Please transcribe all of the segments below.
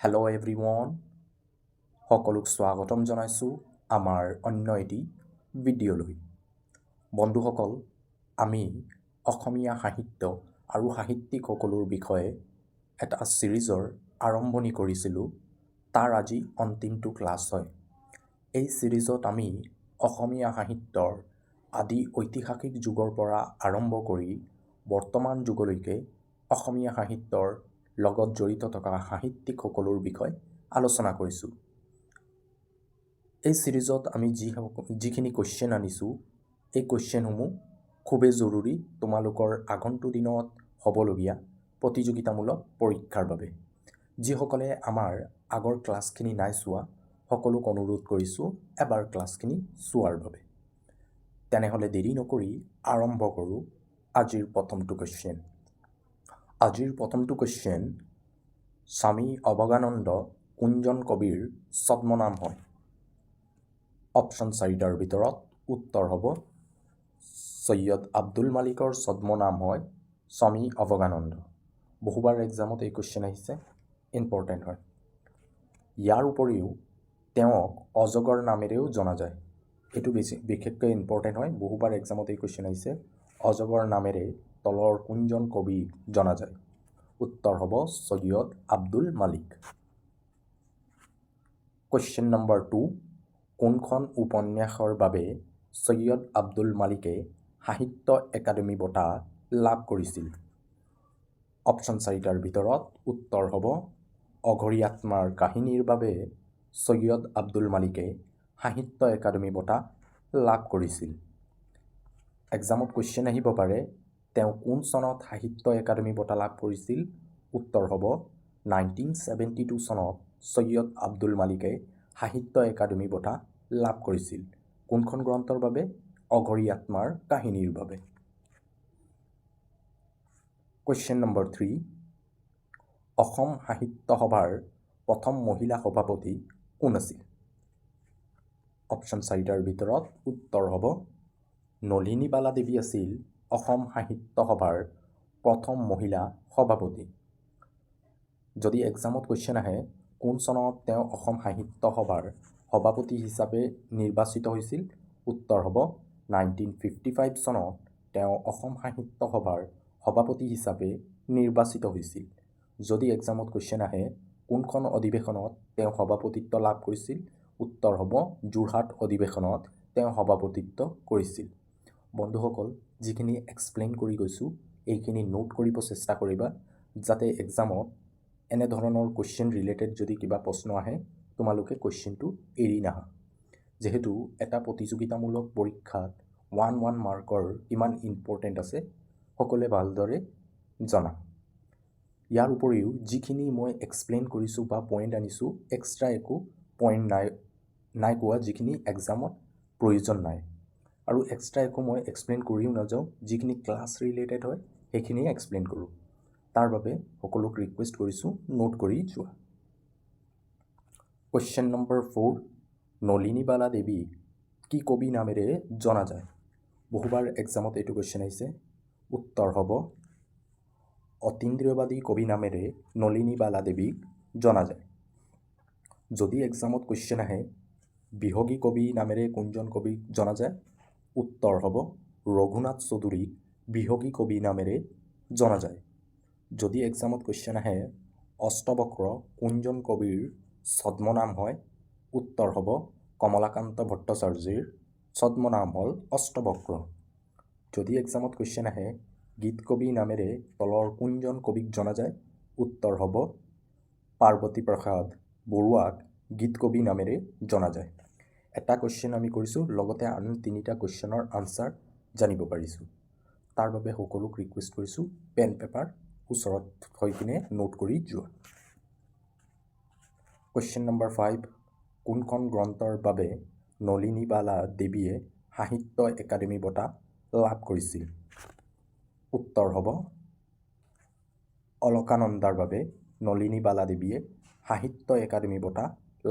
Hello' everyone, সকলোক স্বাগতম জনাইছোঁ আমাৰ অন্য এটি ভিডিঅ'লৈ। বন্ধুসকল, আমি অসমীয়া সাহিত্য আৰু সাহিত্যিকসকলৰ বিষয়ে এটা ছিৰিজৰ আৰম্ভণি কৰিছিলোঁ। তাৰ আজি অন্তিমটো ক্লাছ হয়। এই ছিৰিজত আমি অসমীয়া সাহিত্যৰ আদি ঐতিহাসিক যুগৰ পৰা আৰম্ভ কৰি বৰ্তমান যুগলৈকে অসমীয়া সাহিত্যৰ লগত জড়িত থকা সাহিত্যিকসকলৰ বিষয়ে আলোচনা কৰিছোঁ। এই ছিৰিজত আমি যিখিনি কুৱেশ্যন আনিছোঁ, এই কুৱেশ্যনসমূহ খুবেই জৰুৰী তোমালোকৰ আগন্তুক দিনত হ'বলগীয়া প্ৰতিযোগিতামূলক পৰীক্ষাৰ বাবে। যিসকলে আমাৰ আগৰ ক্লাছখিনি নাই চোৱা, সকলোক অনুৰোধ কৰিছোঁ এবাৰ ক্লাছখিনি চোৱাৰ বাবে। তেনেহ'লে দেৰি নকৰি আৰম্ভ কৰোঁ আজিৰ প্ৰথমটো কুৱেশ্যন। আজিৰ প্ৰথমটো কুৱেশ্যন, স্বামী অৱগানন্দ কোনজন কবিৰ ছদ্মনাম হয়? অপশ্যন 4টাৰ ভিতৰত উত্তৰ হ'ব সৈয়দ আব্দুল মালিকৰ ছদ্মনাম হয় স্বামী অৱগানন্দ। বহুবাৰ এক্সামত এই কুৱেশ্যন আহিছে, ইম্পৰ্টেণ্ট হয়। ইয়াৰ উপৰিও তেওঁক অজগৰ নামেৰেও জনা যায়। এইটো বিশেষকৈ ইম্পৰ্টেণ্ট হয়, বহুবাৰ এক্সামত এই কুৱেশ্যন আহিছে। অজগৰ নামেৰে তলৰ কোনজন কবি জনা যায়? উত্তৰ হ'ব সৈয়দ আব্দুল মালিক। কুৱেশ্যন নম্বৰ 2, কোনখন উপন্যাসৰ বাবে সৈয়দ আব্দুল মালিকে সাহিত্য একাডেমী বঁটা লাভ কৰিছিল? অপশ্যন 4টাৰ ভিতৰত উত্তৰ হ'ব অঘৰী আত্মাৰ কাহিনীৰ বাবে সৈয়দ আব্দুল মালিকে সাহিত্য একাডেমী বঁটা লাভ কৰিছিল। এক্সামত কুৱেশ্যন আহিব পাৰে, তেওঁ কোন চনত সাহিত্য একাডেমী বঁটা লাভ কৰিছিল? উত্তৰ হ'ব 1972 চনত সৈয়দ আব্দুল মালিকে সাহিত্য একাডেমী বঁটা লাভ কৰিছিল। কোনখন গ্ৰন্থৰ বাবে? অঘৰী আত্মাৰ কাহিনীৰ বাবে। কুৱেশ্যন নম্বৰ 3, অসম সাহিত্য সভাৰ প্ৰথম মহিলা সভাপতি কোন আছিল? অপশ্যন 4টাৰ ভিতৰত উত্তৰ হ'ব নলিনীবালা দেৱী আছিল অসম সাহিত্য সভাৰ প্ৰথম মহিলা সভাপতি। যদি এক্সামত কুৱেশ্যন আহে কোন চনত তেওঁ অসম সাহিত্য সভাৰ সভাপতি হিচাপে নিৰ্বাচিত হৈছিল? উত্তৰ হ'ব 1955 চনত তেওঁ অসম সাহিত্য সভাৰ সভাপতি হিচাপে নিৰ্বাচিত হৈছিল। যদি এক্সামত কুৱেশ্যন আহে কোনখন অধিৱেশনত তেওঁ সভাপতিত্ব লাভ কৰিছিল? উত্তৰ হ'ব যোৰহাট অধিৱেশনত তেওঁ সভাপতিত্ব কৰিছিল। বন্ধুসকল, যিখিনি এক্সপ্লেইন কৰি গৈছোঁ এইখিনি নোট কৰিব চেষ্টা কৰিবা, যাতে এক্সামত এনেধৰণৰ কুৱেশ্যন ৰিলেটেড যদি কিবা প্ৰশ্ন আহে তোমালোকে কুৱেশ্যনটো এৰি নাহা। যিহেতু এটা প্ৰতিযোগিতামূলক পৰীক্ষাত 1 মাৰ্কৰ কিমান ইম্পৰ্টেণ্ট আছে সকলোৱে ভালদৰে জনা। ইয়াৰ উপৰিও যিখিনি মই এক্সপ্লেইন কৰিছোঁ বা পইণ্ট আনিছোঁ, এক্সট্ৰা একো পইণ্ট নাই কোৱা যিখিনি এক্সামত প্ৰয়োজন নাই। আৰু এক্সট্ৰা একো মই এক্সপ্লেইন কৰিও নাযাওঁ, যিখিনি ক্লাছ ৰিলেটেড হয় সেইখিনিয়ে এক্সপ্লেইন কৰোঁ। তাৰ বাবে সকলোক ৰিকুৱেষ্ট কৰিছোঁ নোট কৰি যোৱা। কুৱেশ্যন নম্বৰ 4, নলিনীবালা দেৱীক কি কবি নামেৰে জনা যায়? বহুবাৰ এক্সামত এইটো কুৱেশ্যন আহিছে। উত্তৰ হ'ব অতীন্দ্ৰিয়বাদী কবি নামেৰে নলিনীবালা দেৱীক জনা যায়। যদি এক্সামত কুৱেশ্যন আহে বিহগী কবি নামেৰে কোনজন কবিক জনা যায়? উত্তৰ হ'ব ৰঘুনাথ চৌধুৰীক বিহগী কবি নামেৰে জনা যায়। যদি এক্সামত কুৱেশ্যন আহে অষ্টবক্ৰ কোনজন কবিৰ ছদ্মনাম হয়? উত্তৰ হ'ব কমলাকান্ত ভট্টাচাৰ্যৰ ছদ্মনাম হ'ল অষ্টবক্ৰ। যদি এক্সামত কুৱেশ্যন আহে গীত কবি নামেৰে তলৰ কোনজন কবিক জনা যায়? উত্তৰ হ'ব পাৰ্বতী প্ৰসাদ বৰুৱাক গীত কবি নামেৰে জনা যায়। এটা কুৱেশ্যন আমি কৰিছোঁ, লগতে আন 3টা কুৱেশ্যনৰ আনচাৰ জানিব পাৰিছোঁ। তাৰ বাবে সকলোক ৰিকুৱেষ্ট কৰিছোঁ পেন পেপাৰ ওচৰত হৈ কিনে নোট কৰি যোৱা। কুৱেশ্যন নম্বৰ 5, কোনখন গ্ৰন্থৰ বাবে নলিনীবালা দেৱীয়ে সাহিত্য একাডেমী বঁটা লাভ কৰিছিল? উত্তৰ হ'ব অলকানন্দাৰ বাবে নলিনীবালা দেৱীয়ে সাহিত্য একাডেমী বঁটা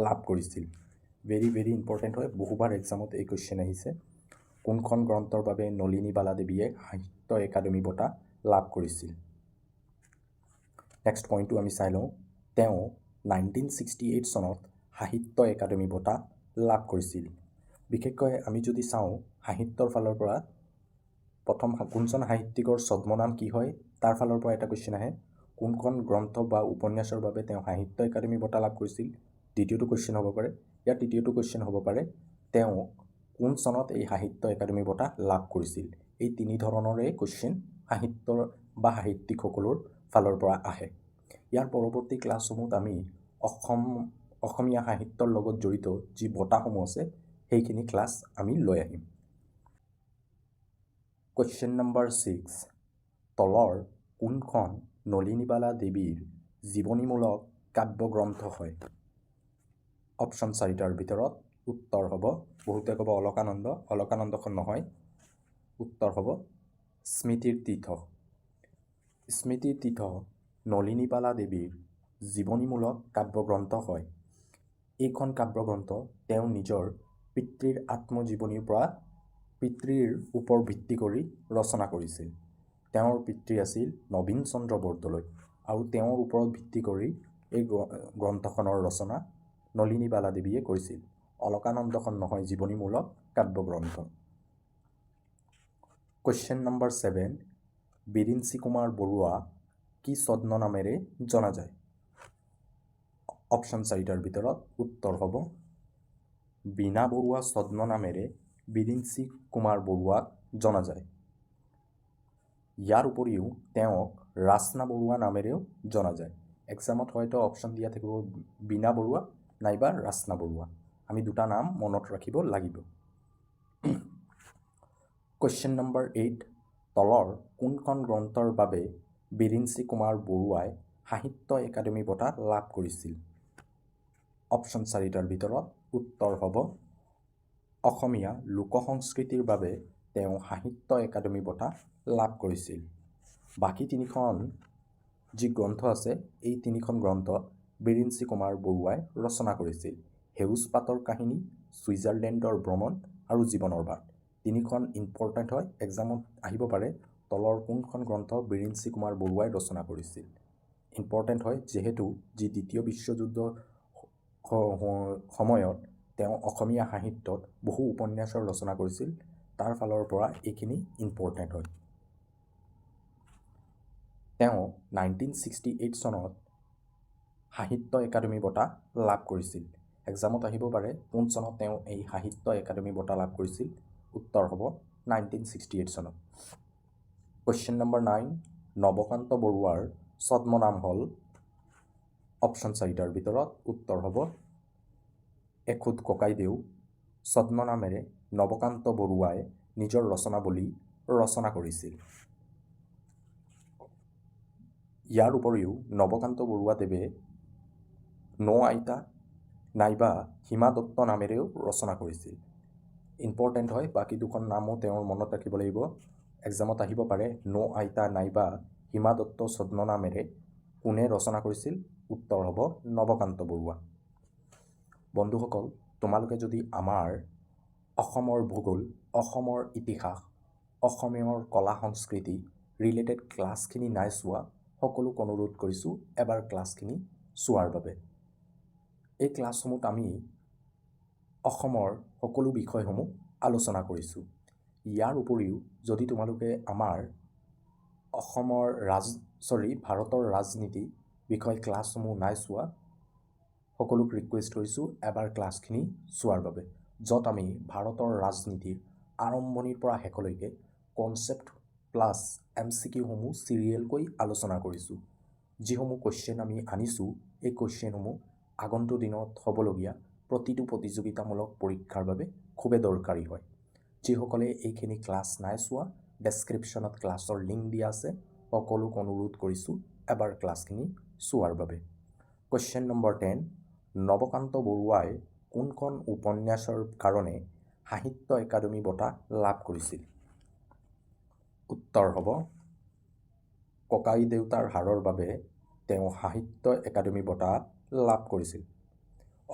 লাভ কৰিছিল। ভেৰি ইম্পৰ্টেণ্ট হয়, বহুবাৰ এক্সামত এই কুৱেশ্যন আহিছে। কোনখন গ্ৰন্থৰ বাবে নলিনীবালা দেৱীয়ে সাহিত্য একাডেমী বঁটা লাভ কৰিছিল? নেক্সট পইণ্টটো আমি চাই লওঁ। তেওঁ 1968 চনত সাহিত্য একাডেমী বঁটা লাভ কৰিছিল। বিশেষকৈ আমি যদি চাওঁ সাহিত্যৰ ফালৰ পৰা প্ৰথম কোনজন সাহিত্যিকৰ ছদ্মনাম কি হয় তাৰ ফালৰ পৰা এটা কুৱেশ্যন আহে। কোনখন গ্ৰন্থ বা উপন্যাসৰ বাবে তেওঁ সাহিত্য একাডেমী বঁটা লাভ কৰিছিল, দ্বিতীয়টো কুৱেশ্যন হ'ব পাৰে। ইয়াৰ তৃতীয়টো কুৱেশ্যন হ'ব পাৰে তেওঁ কোন চনত এই সাহিত্য একাডেমী বঁটা লাভ কৰিছিল। এই তিনি ধৰণৰে কুৱেশ্যন সাহিত্যৰ বা সাহিত্যিকসকলৰ ফালৰ পৰা আহে। ইয়াৰ পৰৱৰ্তী ক্লাছসমূহত আমি অসমীয়া সাহিত্যৰ লগত জড়িত যি বঁটাসমূহ আছে সেইখিনি ক্লাছ আমি লৈ আহিম। কুৱেশ্যন নম্বৰ 6, তলৰ কোনখন নলিনীবালা দেৱীৰ জীৱনীমূলক কাব্যগ্ৰন্থ হয়? অপশ্যন 4টাৰ ভিতৰত উত্তৰ হ'ব, বহুতে ক'ব অলকানন্দ, অলকানন্দখন নহয়, উত্তৰ হ'ব স্মৃতিৰ তীৰ্থ। স্মৃতিৰ তীৰ্থ নলিনীবালা দেৱীৰ জীৱনীমূলক কাব্যগ্ৰন্থ হয়। এইখন কাব্যগ্ৰন্থ তেওঁ নিজৰ পিতৃৰ আত্মজীৱনীৰ পৰা পিতৃৰ ওপৰত ভিত্তি কৰি ৰচনা কৰিছিল। তেওঁৰ পিতৃ আছিল নবীন চন্দ্ৰ বৰদলৈ আৰু তেওঁৰ ওপৰত ভিত্তি কৰি এই গ্ৰন্থখনৰ ৰচনা নলিনীবালা দেৱীয়ে কৰিছিল। অলকানন্দখন নহয় জীৱনীমূলক কাব্যগ্ৰন্থ। কুৱেশ্যন নম্বৰ 7, বিৰিঞ্চি কুমাৰ বৰুৱা কি ছদ্মনামেৰে জনা যায়? অপশ্যন 4টাৰ ভিতৰত উত্তৰ হ'ব বীণা বৰুৱা ছদ্মনামেৰে বিৰিঞ্চি কুমাৰ বৰুৱাক জনা যায়। ইয়াৰ উপৰিও তেওঁক ৰাচনা বৰুৱা নামেৰেও জনা যায়। এক্সামত হয়তো অপশ্যন দিয়া থাকিব বীণা বৰুৱা নাইবা ৰাচনা বৰুৱা। আমি দুটা নাম মনত ৰাখিব লাগিব। কুৱেশ্যন নম্বৰ 8, তলৰ কোনখন গ্ৰন্থৰ বাবে বিৰিঞ্চি কুমাৰ বৰুৱাই সাহিত্য একাডেমী বঁটা লাভ কৰিছিল? অপশ্যন 4টাৰ ভিতৰত উত্তৰ হ'ব অসমীয়া লোকসংস্কৃতিৰ বাবে তেওঁ সাহিত্য একাডেমী বঁটা লাভ কৰিছিল। বাকী তিনিখন যি গ্ৰন্থ আছে এই তিনিখন গ্ৰন্থ বিৰিঞ্চি কুমাৰ বৰুৱাই ৰচনা কৰিছিল। সেউজ পাতৰ কাহিনী, ছুইজাৰলেণ্ডৰ ভ্ৰমণ আৰু জীৱনৰ বাট। তিনিখন ইম্পৰ্টেণ্ট হয়, এক্সামত আহিব পাৰে তলৰ কোনখন গ্ৰন্থ বিৰিঞ্চি কুমাৰ বৰুৱাই ৰচনা কৰিছিল। ইম্পৰ্টেণ্ট হয় যিহেতু যি দ্বিতীয় বিশ্বযুদ্ধৰ সময়ত তেওঁ অসমীয়া সাহিত্যত বহু উপন্যাসৰ ৰচনা কৰিছিল, তাৰ ফালৰ পৰা এইখিনি ইম্পৰ্টেণ্ট হয়। তেওঁ 1968 চনত সাহিত্য একাডেমী বঁটা লাভ কৰিছিল। এক্সামত আহিব পাৰে কোন চনত তেওঁ এই সাহিত্য একাডেমী বঁটা লাভ কৰিছিল, উত্তৰ হ'ব 1968 চনত। কুৱেশ্যন নম্বৰ 9, নৱকান্ত বৰুৱাৰ ছদ্মনাম হ'ল? অপশ্যন 4টাৰ ভিতৰত উত্তৰ হ'ব এখুদ ককাইদেউ। ছদ্মনামেৰে নৱকান্ত বৰুৱাই নিজৰ ৰচনাৱলী ৰচনা কৰিছিল। ইয়াৰ উপৰিও নৱকান্ত বৰুৱাদেৱে নৌ আইতা নাইবা হিমা দত্ত নামেৰেও ৰচনা কৰিছিল। ইম্পৰ্টেণ্ট হয়, বাকী দুখন নামো তেওঁৰ মনত ৰাখিব লাগিব। এক্সামত আহিব পাৰে নৌ আইতা নাইবা হিমা দত্ত ছদ্মনামেৰে কোনে ৰচনা কৰিছিল, উত্তৰ হ'ব নৱকান্ত বৰুৱা। বন্ধুসকল, তোমালোকে যদি আমাৰ অসমৰ ভূগোল, অসমৰ ইতিহাস, অসমীয়াৰ কলা সংস্কৃতি ৰিলেটেড ক্লাছখিনি নাই চোৱা, সকলোক অনুৰোধ কৰিছোঁ এবাৰ ক্লাছখিনি চোৱাৰ বাবে। এই ক্লাছসমূহত আমি অসমৰ সকলো বিষয়সমূহ আলোচনা কৰিছোঁ। ইয়াৰ উপৰিও যদি তোমালোকে আমাৰ ভাৰতৰ ৰাজনীতি বিষয় ক্লাছসমূহ নাই চোৱা, সকলোক ৰিকুৱেষ্ট কৰিছোঁ এবাৰ ক্লাছখিনি চোৱাৰ বাবে, য'ত আমি ভাৰতৰ ৰাজনীতিৰ আৰম্ভণিৰ পৰা শেষলৈকে কনচেপ্ট প্লাছ MCQসমূহ চিৰিয়েলকৈ আলোচনা কৰিছোঁ। যিসমূহ কুৱেশ্যন আমি আনিছোঁ এই কুৱেশ্যনসমূহ আগন্তুক দিনত হ'বলগীয়া প্ৰতিটো প্ৰতিযোগিতামূলক পৰীক্ষাৰ বাবে খুবেই দৰকাৰী হয়। যিসকলে এইখিনি ক্লাছ নাই চোৱা, ডেছক্ৰিপশ্যনত ক্লাছৰ লিংক দিয়া আছে, সকলোক অনুৰোধ কৰিছোঁ এবাৰ ক্লাছখিনি চোৱাৰ বাবে। কুৱেশ্যন নম্বৰ 10, নৱকান্ত বৰুৱাই কোনখন উপন্যাসৰ কাৰণে সাহিত্য একাডেমী বঁটা লাভ কৰিছিল? উত্তৰ হ'ব ককাই দেউতাৰ হাৰৰ বাবে তেওঁ সাহিত্য একাডেমী বঁটা লাভ কৰিছিল।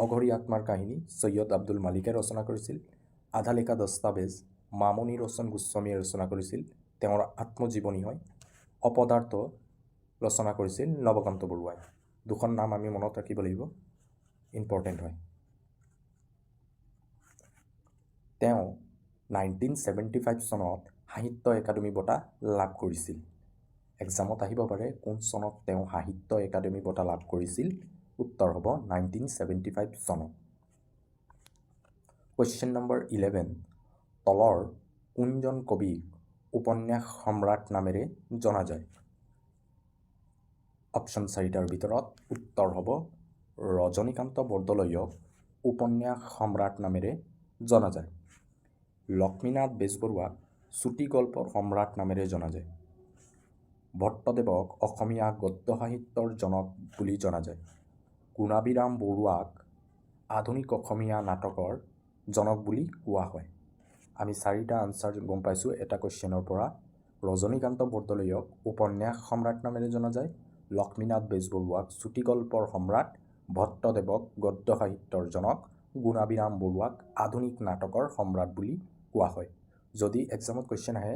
অঘৰী আত্মাৰ কাহিনী সৈয়দ আব্দুল মালিকে ৰচনা কৰিছিল। আধা লেখা দস্তাবেজ মামণি ৰয়ছম গোস্বামীয়ে ৰচনা কৰিছিল, তেওঁৰ আত্মজীৱনী হয়। অপদাৰ্থ ৰচনা কৰিছিল নৱকান্ত বৰুৱাই। দুখন নাম আমি মনত ৰাখিব লাগিব, ইম্পৰ্টেণ্ট হয়। তেওঁ 1975 চনত সাহিত্য একাডেমী বঁটা লাভ কৰিছিল। এক্সামত আহিব পাৰে কোন চনত তেওঁ সাহিত্য একাডেমী বঁটা লাভ কৰিছিল। উত্তৰ হ'ব 1975 চনত। কুৱেশ্যন নম্বৰ 11, তলৰ কোনজন কবিক উপন্যাস সম্ৰাট নামেৰে জনা যায়? অপশ্যন 4টাৰ ভিতৰত উত্তৰ হ'ব ৰজনীকান্ত বৰদলৈক উপন্যাস সম্ৰাট নামেৰে জনা যায়। লক্ষ্মীনাথ বেজবৰুৱাক চুটি গল্পৰ সম্ৰাট নামেৰে জনা যায়। ভট্টদেৱক অসমীয়া গদ্য সাহিত্যৰ জনক বুলি জনা যায়। গুণাভিৰাম বৰুৱাক আধুনিক অসমীয়া নাটকৰ জনক বুলি কোৱা হয়। আমি 4টা আনচাৰ গম পাইছোঁ এটা কুৱেশ্যনৰ পৰা। ৰজনীকান্ত বৰদলৈক উপন্যাস সম্ৰাট নামেৰে জনা যায়, লক্ষ্মীনাথ বেজবৰুৱাক চুটি গল্পৰ সম্ৰাট, ভট্টদেৱক গদ্য সাহিত্যৰ জনক, গুণাভিৰাম বৰুৱাক আধুনিক নাটকৰ সম্ৰাট বুলি কোৱা হয়। যদি এক্সামত কুৱেশ্যন আহে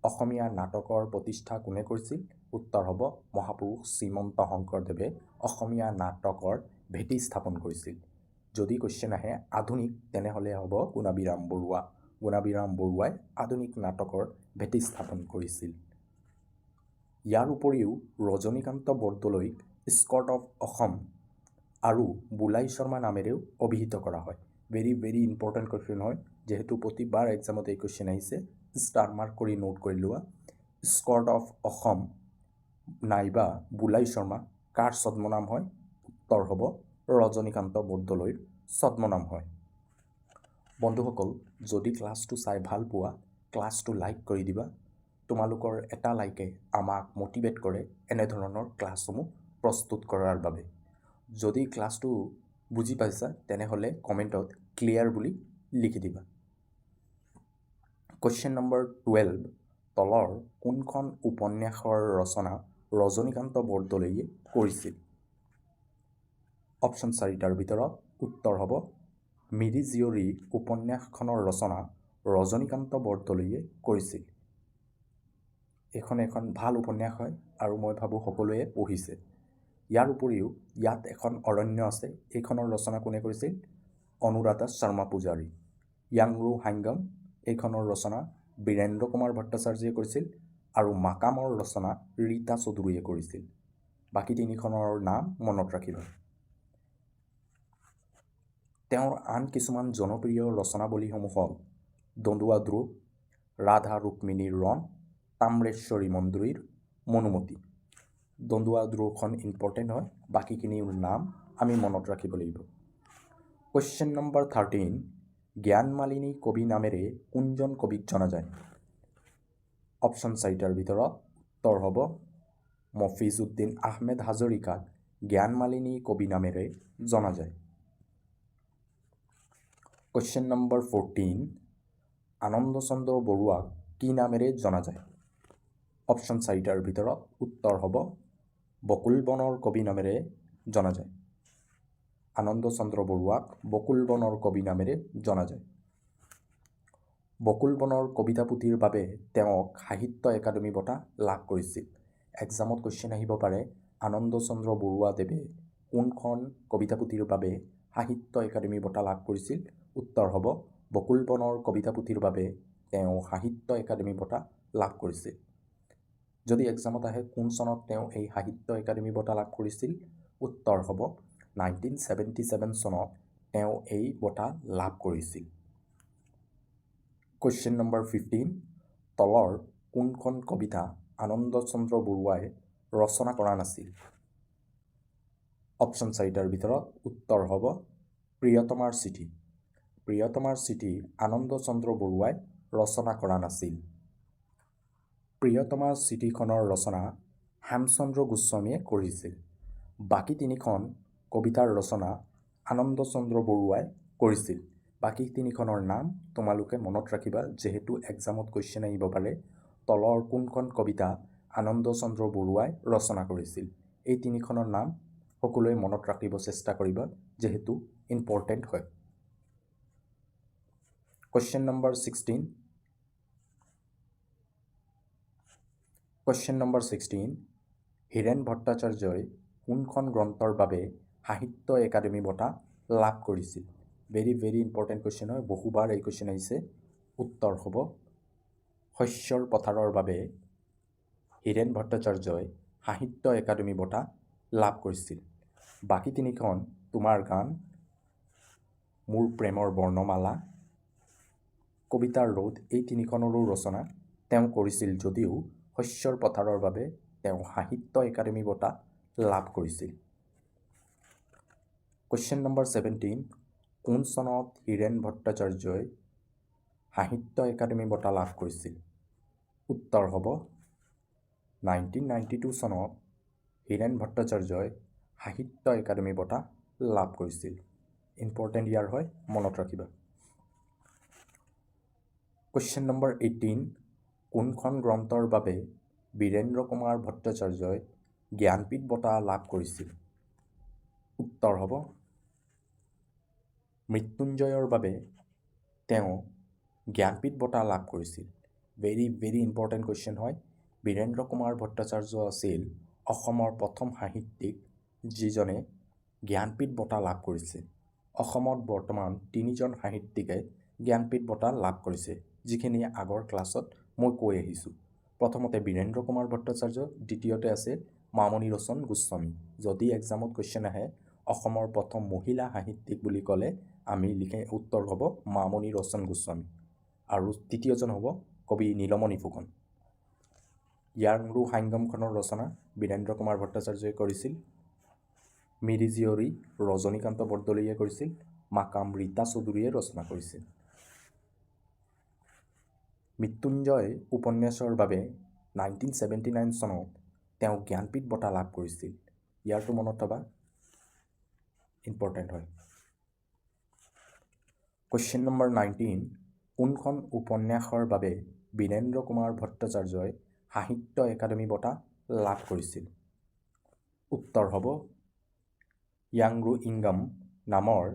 অসমীয়া নাটকৰ প্ৰতিষ্ঠা কোনে কৰিছিল? উত্তৰ হ'ব মহাপুৰুষ শ্ৰীমন্ত শংকৰদেৱে অসমীয়া নাটকৰ ভেটি স্থাপন কৰিছিল। যদি কুৱেশ্যন আহে আধুনিক তেনেহ'লে হ'ব গুণাভিৰাম বৰুৱা। গুণাভিৰাম বৰুৱাই আধুনিক নাটকৰ ভেটি স্থাপন কৰিছিল। ইয়াৰ উপৰিও ৰজনীকান্ত বৰদলৈক স্কট অফ অসম আৰু বুলাই শৰ্মা নামেৰেও অভিহিত কৰা হয়। ভেৰি ভেৰি ইম্পৰ্টেণ্ট কুৱেশ্যন হয়, যিহেতু প্ৰতিবাৰ এক্সামত এই কুৱেশ্যন আহিছে। ষ্টাৰ মাৰ্ক কৰি নোট কৰি লোৱা। স্কট অফ অসম নাইবা বুলাই শৰ্মা কাৰ ছদ্মনাম হয়? উত্তৰ হ'ব ৰজনীকান্ত বৰদলৈৰ ছদ্মনাম হয়। বন্ধুসকল, যদি ক্লাছটো চাই ভাল পোৱা ক্লাছটো লাইক কৰি দিবা। তোমালোকৰ এটা লাইকে আমাক মটিভেট কৰে এনেধৰণৰ ক্লাছসমূহ প্ৰস্তুত কৰাৰ বাবে। যদি ক্লাছটো বুজি পাইছা তেনেহ'লে কমেণ্টত ক্লিয়াৰ বুলি লিখি দিবা। কুৱেশ্যন নম্বৰ 12, তলৰ কোনখন উপন্যাসৰ ৰচনা ৰজনীকান্ত বৰদলৈয়ে কৰিছিল? অপশ্যন 4টাৰ ভিতৰত উত্তৰ হ'ব মিৰি জীয়ৰী উপন্যাসখনৰ ৰচনা ৰজনীকান্ত বৰদলৈয়ে কৰিছিল। এইখন এখন ভাল উপন্যাস হয় আৰু মই ভাবোঁ সকলোৱে পঢ়িছে। ইয়াৰ উপৰিও ইয়াত এখন অৰণ্য আছে, এইখনৰ ৰচনা কোনে কৰিছিল? অনুৰাধা শৰ্মা পূজাৰী। য়াংৰু হাংগাম এইখনৰ ৰচনা বীৰেন্দ্ৰ কুমাৰ ভট্টাচাৰ্যই কৰিছিল আৰু মাকামৰ ৰচনা ৰীতা চৌধুৰীয়ে কৰিছিল। বাকী তিনিখনৰ নাম মনত ৰাখিবা। তেওঁৰ আন কিছুমান জনপ্ৰিয় ৰচনাৱলীসমূহ হ'ল দন্দুৱা ধ্ৰুৱ, ৰাধা ৰুক্মিণীৰ ৰণ, তাম্ৰেশ্বৰী মন্দিৰ, মনুমতী। দন্দুৱা ধ্ৰুৱখন ইম্পৰ্টেণ্ট হয়, বাকীখিনিৰ নাম আমি মনত ৰাখিব লাগিব। কুৱেশ্যন নম্বৰ 13, জ্ঞানমালিনী কবি নামেৰে কোনজন কবিক জনা যায়? অপশ্যন 4টাৰ ভিতৰত উত্তৰ হ'ব মফিজ উদ্দিন আহমেদ হাজৰিকাক জ্ঞানমালিনী কবি নামেৰে জনা যায়। কুৱেশ্যন নম্বৰ 14, আনন্দ চন্দ্ৰ বৰুৱাক কি নামেৰে জনা যায়? অপশ্যন 4টাৰ ভিতৰত উত্তৰ হ'ব বকুল বনৰ কবি নামেৰে জনা যায়। আনন্দ চন্দ্ৰ বৰুৱাক বকুল বনৰ কবি নামেৰে জনা যায়। বকুল বনৰ কবিতা পুথিৰ বাবে তেওঁক সাহিত্য একাডেমী বঁটা লাভ কৰিছিল। এক্সামত কুৱেশ্যন আহিব পাৰে আনন্দ চন্দ্ৰ বৰুৱাদেৱে কোনখন কবিতা পুথিৰ বাবে সাহিত্য একাডেমী বঁটা লাভ কৰিছিল? উত্তৰ হ'ব বকুল বনৰ কবিতা পুথিৰ বাবে তেওঁ সাহিত্য একাডেমী বঁটা লাভ কৰিছিল। যদি এক্সামত আহে কোন চনত তেওঁ এই সাহিত্য একাডেমী বঁটা লাভ কৰিছিল? উত্তৰ হ'ব 1977 চনত তেওঁ এই বঁটা লাভ কৰিছিল। কুৱেশ্যন নম্বৰ 15, তলৰ কোনখন কবিতা আনন্দ চন্দ্ৰ বৰুৱাই ৰচনা কৰা নাছিল? অপশ্যন 4টাৰ ভিতৰত উত্তৰ হ'ব প্ৰিয়তমাৰ চিঠি। প্ৰিয়তমাৰ চিঠি আনন্দ চন্দ্ৰ বৰুৱাই ৰচনা কৰা নাছিল। প্ৰিয়তমাৰ চিঠিখনৰ ৰচনা হেমচন্দ্ৰ গোস্বামীয়ে কৰিছিল। বাকী তিনিখন কবিতাৰ ৰচনা আনন্দ চন্দ্ৰ বৰুৱাই কৰিছিল। বাকী তিনিখনৰ নাম তোমালোকে মনত ৰাখিবা, যিহেতু এক্সামত কুৱেশ্যন আহিব পাৰে তলৰ কোনখন কবিতা আনন্দ চন্দ্ৰ বৰুৱাই ৰচনা কৰিছিল। এই তিনিখনৰ নাম সকলোৱে মনত ৰাখিব চেষ্টা কৰিবা, যিহেতু ইম্পৰ্টেণ্ট হয়। কুৱেশ্যন নম্বৰ 16, হীৰেণ ভট্টাচাৰ্যই কোনখন গ্ৰন্থৰ বাবে সাহিত্য একাডেমী বঁটা লাভ কৰিছিল? ভেৰি ভেৰি ইম্পৰ্টেণ্ট কুৱেশ্যন হয়, বহুবাৰ এই কুৱেশ্যন আহিছে। উত্তৰ হ'ব শস্যৰ পথাৰৰ বাবে হীৰেণ ভট্টাচাৰ্যই সাহিত্য একাডেমী বঁটা লাভ কৰিছিল। বাকী তিনিখন তোমাৰ গান, মোৰ প্ৰেমৰ বৰ্ণমালা, কবিতাৰ ৰ'দ, এই তিনিখনৰো ৰচনা তেওঁ কৰিছিল যদিও শস্যৰ পথাৰৰ বাবে তেওঁ সাহিত্য একাডেমী বঁটা লাভ কৰিছিল। কুৱেশ্যন নম্বৰ 17, কোন চনত হীৰেণ ভট্টাচাৰ্যই সাহিত্য একাডেমী বঁটা লাভ কৰিছিল? উত্তৰ হ'ব 1992 চনত হীৰেণ ভট্টাচাৰ্যই সাহিত্য একাডেমী বঁটা লাভ কৰিছিল। ইম্পৰ্টেণ্ট ইয়াৰ হয়, মনত ৰাখিবা। কুৱেশ্যন নম্বৰ 18, কোনখন গ্ৰন্থৰ বাবে বীৰেন্দ্ৰ কুমাৰ ভট্টাচাৰ্যই জ্ঞানপীঠ বঁটা লাভ কৰিছিল? উত্তৰ হ'ব মৃত্যুঞ্জয়ৰ বাবে তেওঁ জ্ঞানপীঠ বঁটা লাভ কৰিছিল। ভেৰি ভেৰি ইম্পৰ্টেণ্ট কুৱেশ্যন হয়। বীৰেন্দ্ৰ কুমাৰ ভট্টাচাৰ্য আছিল অসমৰ প্ৰথম সাহিত্যিক যিজনে জ্ঞানপীঠ বঁটা লাভ কৰিছে। অসমত বৰ্তমান 3জন সাহিত্যিকে জ্ঞানপীঠ বঁটা লাভ কৰিছে, যিখিনি আগৰ ক্লাছত মই কৈ আহিছোঁ। প্ৰথমতে বীৰেন্দ্ৰ কুমাৰ ভট্টাচাৰ্য, দ্বিতীয়তে আছে মামণি ৰয়ছম গোস্বামী। যদি এক্সামত কুৱেশ্যন আহে অসমৰ প্ৰথম মহিলা সাহিত্যিক বুলি ক'লে আমি উত্তৰ হ'ব মামণি ৰয়ছম গোস্বামী, আৰু তৃতীয়জন হ'ব কবি নীলমণি ফুকন। য়াংৰু হাইংগামখনৰ ৰচনা বীৰেন্দ্ৰ কুমাৰ ভট্টাচাৰ্যই কৰিছিল। মিৰি জীয়ৰী ৰজনীকান্ত বৰদলৈয়ে কৰিছিল। মাকাম ৰীতা চৌধুৰীয়ে ৰচনা কৰিছিল। মৃত্যুঞ্জয় উপন্যাসৰ বাবে 1979 চনত তেওঁ জ্ঞানপীঠ বঁটা লাভ কৰিছিল। ইয়াৰটো মনত থবা, ইম্পৰ্টেণ্ট হয়। কুৱেশ্যন নম্বৰ 19, কোনখন উপন্যাসৰ বাবে বীৰেন্দ্ৰ কুমাৰ ভট্টাচাৰ্যই সাহিত্য একাডেমী বঁটা লাভ কৰিছিল? উত্তৰ হ'ব য়াংৰু ইংগাম নামৰ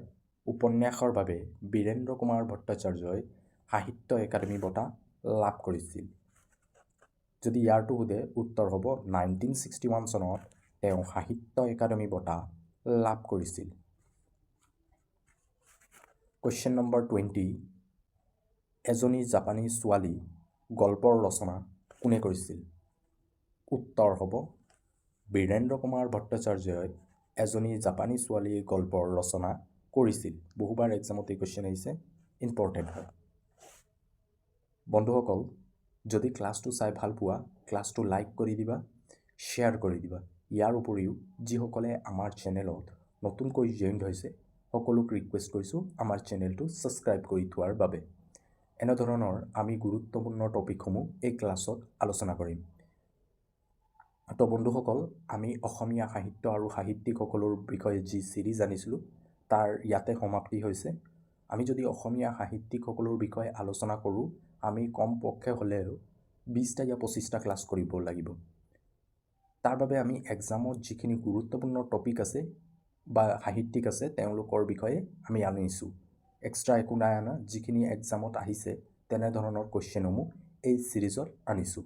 উপন্যাসৰ বাবে বীৰেন্দ্ৰ কুমাৰ ভট্টাচাৰ্যই সাহিত্য একাডেমী বঁটা লাভ কৰিছিল। যদি ইয়াৰটো সোধে উত্তৰ হ'ব 1961 চনত তেওঁ সাহিত্য একাডেমী বঁটা লাভ কৰিছিল। কুৱেশ্যন নম্বৰ 20, এজনী জাপানী ছোৱালী গল্পৰ ৰচনা কোনে কৰিছিল? উত্তৰ হ'ব বীৰেন্দ্ৰ কুমাৰ ভট্টাচাৰ্যই এজনী জাপানী ছোৱালী গল্পৰ ৰচনা কৰিছিল। বহুবাৰ এক্সামত এই কুৱেশ্যন আহিছে, ইম্পৰ্টেণ্ট হয়। বন্ধুসকল, যদি ক্লাছটো চাই ভাল পোৱা ক্লাছটো লাইক কৰি দিবা, শ্বেয়াৰ কৰি দিবা। ইয়াৰ উপৰিও যিসকলে আমাৰ চেনেলত নতুনকৈ জইন হৈছে সকলোক ৰিকুৱেষ্ট কৰিছোঁ আমাৰ চেনেলটো ছাবস্ক্ৰাইব কৰি থোৱাৰ বাবে। এনেধৰণৰ আমি গুৰুত্বপূৰ্ণ টপিকসমূহ এই ক্লাছত আলোচনা কৰিম। তো বন্ধুসকল, আমি অসমীয়া সাহিত্য আৰু সাহিত্যিকসকলৰ বিষয়ে যি চিৰিজ আনিছিলোঁ তাৰ ইয়াতে সমাপ্তি হৈছে। আমি যদি অসমীয়া সাহিত্যিকসকলৰ বিষয়ে আলোচনা কৰোঁ আমি কমপক্ষে হ'লেও 20টা বা 25টা ক্লাছ কৰিব লাগিব। তাৰ বাবে আমি এক্সামত যিখিনি গুৰুত্বপূৰ্ণ টপিক আছে বা সাহিত্যিক আছে তেওঁলোকৰ বিষয়ে আমি আনিছোঁ। এক্সট্ৰা একো নাই আনা, যিখিনি এক্সামত আহিছে তেনেধৰণৰ কুৱেশ্যনসমূহ এই চিৰিজত আনিছোঁ।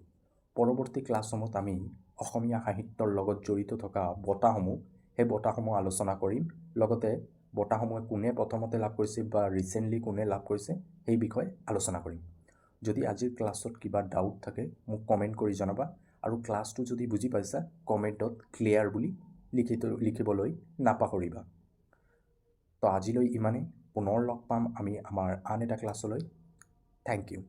পৰৱৰ্তী ক্লাছসমূহত আমি অসমীয়া সাহিত্যৰ লগত জড়িত থকা বঁটাসমূহ, সেই বঁটাসমূহ আলোচনা কৰিম। লগতে বঁটাসমূহে কোনে প্ৰথমতে লাভ কৰিছে বা ৰিচেণ্টলি কোনে লাভ কৰিছে সেই বিষয়ে আলোচনা কৰিম। যদি আজিৰ ক্লাছত কিবা ডাউট থাকে মোক কমেণ্ট কৰি জনাবা, আৰু ক্লাছটো যদি বুজি পাইছা কমেণ্টত ক্লিয়াৰ বুলি লিখিবলৈ নাপাহৰিবা। তো আজিলৈ ইমানেই। পুনৰ লগ পাম আমি আমাৰ আন এটা ক্লাছলৈ। Thank U.